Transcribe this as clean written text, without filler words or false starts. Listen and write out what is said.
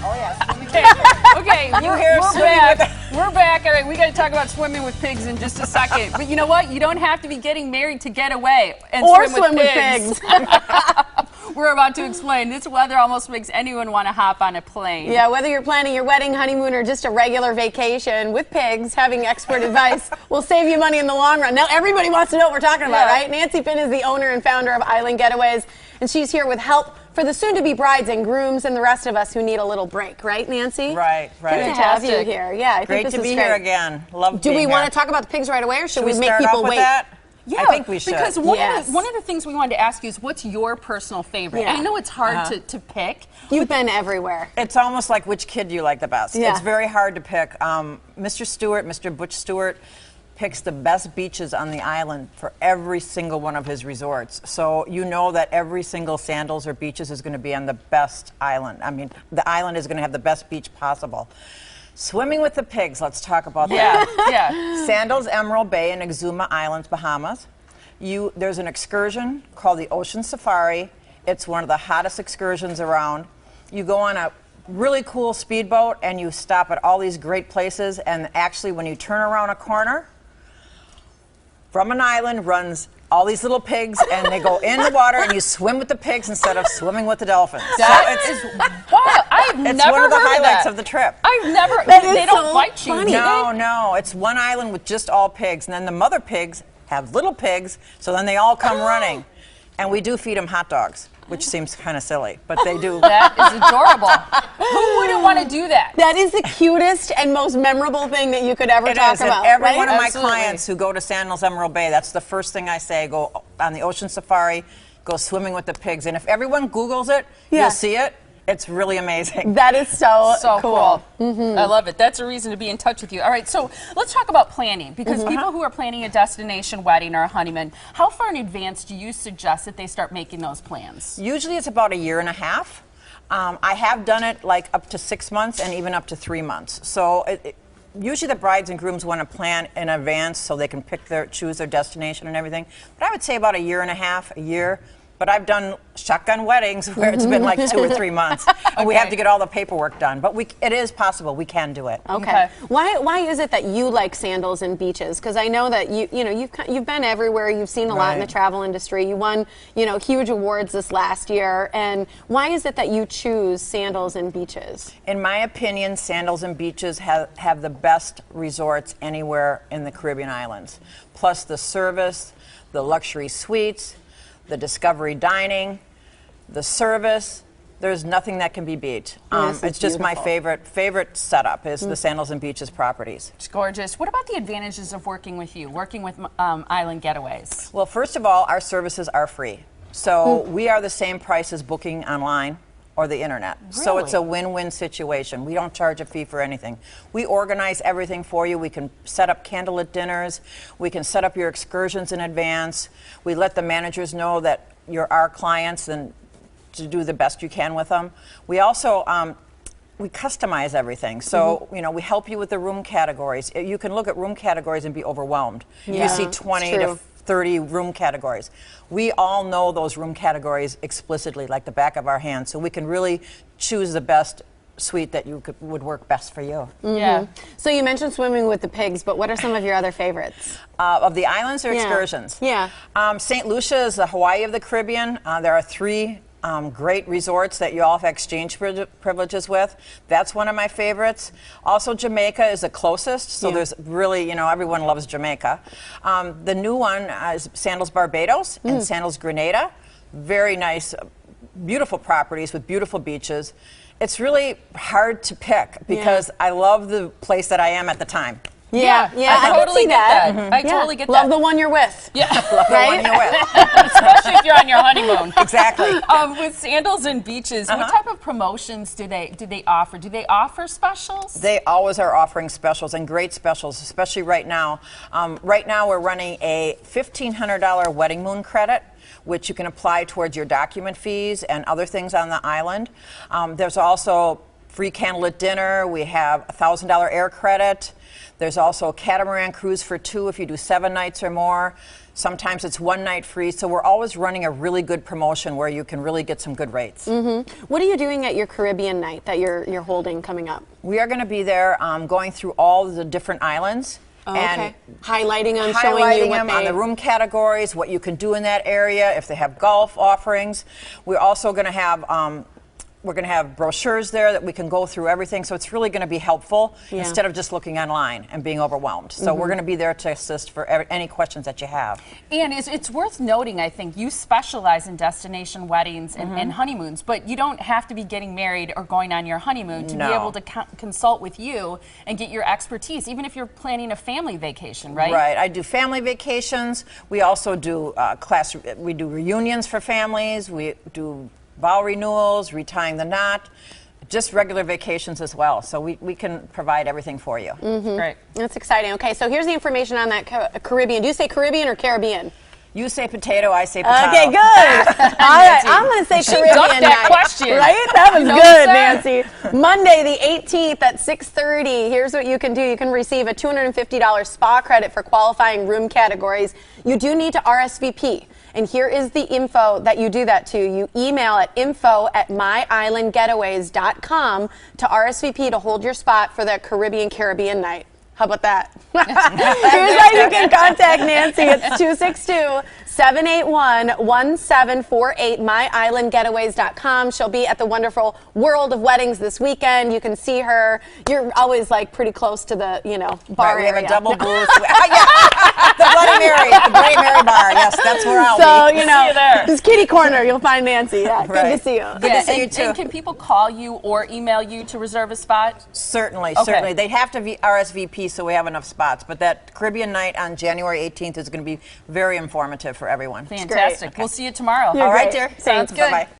Oh, yeah. Okay, we're back. All right, we got to talk about swimming with pigs in just a second. But you know what? You don't have to be getting married to get away and swim with pigs. We're about to explain. This weather almost makes anyone want to hop on a plane. Yeah, whether you're planning your wedding, honeymoon, or just a regular vacation with pigs, having expert advice will save you money in the long run. Now, everybody wants to know what we're talking about, right? Nancy Finn is the owner and founder of Island Getaways, and she's here with help for the soon-to-be brides and grooms and the rest of us who need a little break. Right, Nancy? Right. Good to have you here. Yeah, I think Great to be here again. Love Do being we here. want to talk about the pigs right away, or should we make start people off with wait? That? Yeah, I think we should. Because one of the things we wanted to ask you is, what's your personal favorite? Yeah. I know it's hard to pick. You've been everywhere. It's almost like which kid do you like the best. Yeah. It's very hard to pick. Mr. Butch Stewart, picks the best beaches on the island for every single one of his resorts. So you know that every single Sandals or beaches is going to be on the best island. I mean, the island is going to have the best beach possible. Swimming with the pigs, let's talk about that. Yeah. Sandals, Emerald Bay, and Exuma Islands, Bahamas. There's an excursion called the Ocean Safari. It's one of the hottest excursions around. You go on a really cool speedboat and you stop at all these great places, and actually when you turn around a corner, from an island runs all these little pigs, and they go in the water, and you swim with the pigs instead of swimming with the dolphins. That is wild. I've It's never one of the heard highlights that. of the trip. I've never. They don't so bite you. funny. do No, they? no. It's one island with just all pigs, and then the mother pigs have little pigs, so then they all come running. And we do feed them hot dogs, which seems kind of silly, but they do. That is adorable. Who wouldn't want to do that? That is the cutest and most memorable thing that you could ever talk It is, about. and every right? one of my Absolutely. clients who go to Sandals Emerald Bay, that's the first thing I say, go on the Ocean Safari, go swimming with the pigs. And if everyone Googles it, you'll see it. It's really amazing. That is so cool. I love it. That's a reason to be in touch with you. All right, so let's talk about planning, because people who are planning a destination wedding or a honeymoon, how far in advance do you suggest that they start making those plans? Usually it's about a year and a half. I have done it like up to 6 months and even up to 3 months. So usually the brides and grooms want to plan in advance so they can choose their destination and everything. But I would say about a year and a half, a year. But I've done shotgun weddings where it's been like 2 or 3 months, and we have to get all the paperwork done. But it is possible. We can do it. Okay. Why is it that you like sandals and beaches? Because I know that you've been everywhere. You've seen a lot in the travel industry. You won huge awards this last year. And why is it that you choose sandals and beaches? In my opinion, Sandals and beaches have the best resorts anywhere in the Caribbean islands. Plus the service, the luxury suites, the discovery dining, the service. There's nothing that can be beat. It's just my favorite setup is the Sandals and Beaches properties. It's gorgeous. What about the advantages of working with you, working with Island Getaways? Well, first of all, our services are free. So we are the same price as booking online or the internet. Really? So it's a win-win situation. We don't charge a fee for anything. We organize everything for you. We can set up candlelit dinners. We can set up your excursions in advance. We let the managers know that you're our clients and to do the best you can with them. We also we customize everything. So, we help you with the room categories. You can look at room categories and be overwhelmed. Yeah, you see 20 to 30 room categories. We all know those room categories explicitly, like the back of our hand, so we can really choose the best suite that would work best for you. Yeah. So you mentioned swimming with the pigs, but what are some of your other favorites? Of the islands or excursions? Yeah. St. Lucia is the Hawaii of the Caribbean. There are 3 great resorts that you all have exchange privileges with. That's one of my favorites. Also, Jamaica is the closest, so there's really, everyone loves Jamaica. The new one is Sandals Barbados and Sandals Grenada. Very nice, beautiful properties with beautiful beaches. It's really hard to pick because I love the place that I am at the time. Yeah, I totally get that. I totally get that. Love the one you're with. Yeah, Love the one you're with. especially if you're on your honeymoon. Exactly. With Sandals and Beaches, what type of promotions do they offer? Do they offer specials? They always are offering specials, and great specials, especially right now. Right now we're running a $1,500 wedding moon credit, which you can apply towards your document fees and other things on the island. There's also free candlelit dinner. We have a $1,000 air credit. There's also a catamaran cruise for 2 if you do 7 nights or more. Sometimes it's 1 night free. So we're always running a really good promotion where you can really get some good rates. What are you doing at your Caribbean night that you're holding coming up? We are going to be there going through all the different islands. And highlighting them, showing you what on the room categories, what you can do in that area, if they have golf offerings. We're also going to have brochures there that we can go through everything, so it's really going to be helpful instead of just looking online and being overwhelmed. So we're going to be there to assist for any questions that you have. And it's worth noting, I think, you specialize in destination weddings and honeymoons, but you don't have to be getting married or going on your honeymoon to be able to consult with you and get your expertise, even if you're planning a family vacation, right? Right. I do family vacations. We also do we do reunions for families. We do vow renewals, retying the knot, just regular vacations as well. So we can provide everything for you. Great. That's exciting. Okay, so here's the information on that Caribbean. Do you say Caribbean or Caribbean? You say potato, I say potato. Okay, good. All right, I'm going to say Caribbean ducked that night. question. Right? That was good, Nancy. Monday, the 18th at 6:30. Here's what you can do. You can receive a $250 spa credit for qualifying room categories. You do need to RSVP. And here is the info that you do that to. You email at info@myislandgetaways.com to RSVP to hold your spot for the Caribbean night. How about that? Here's how you can contact Nancy. It's 262-781-1748, myislandgetaways.com. She'll be at the wonderful World of Weddings this weekend. You can see her. You're always like pretty close to the, bar we have area. a double booth. The Bloody Mary bar. Yes, that's where I'll be. So, this kitty corner, you'll find Nancy. Yeah, good to see you. Good to see you too. And can people call you or email you to reserve a spot? Certainly, certainly. They have to RSVP so we have enough spots. But that Caribbean night on January 18th is going to be very informative for everyone. Fantastic. We'll see you tomorrow. You're All right, great. dear. Sounds good. Bye-bye.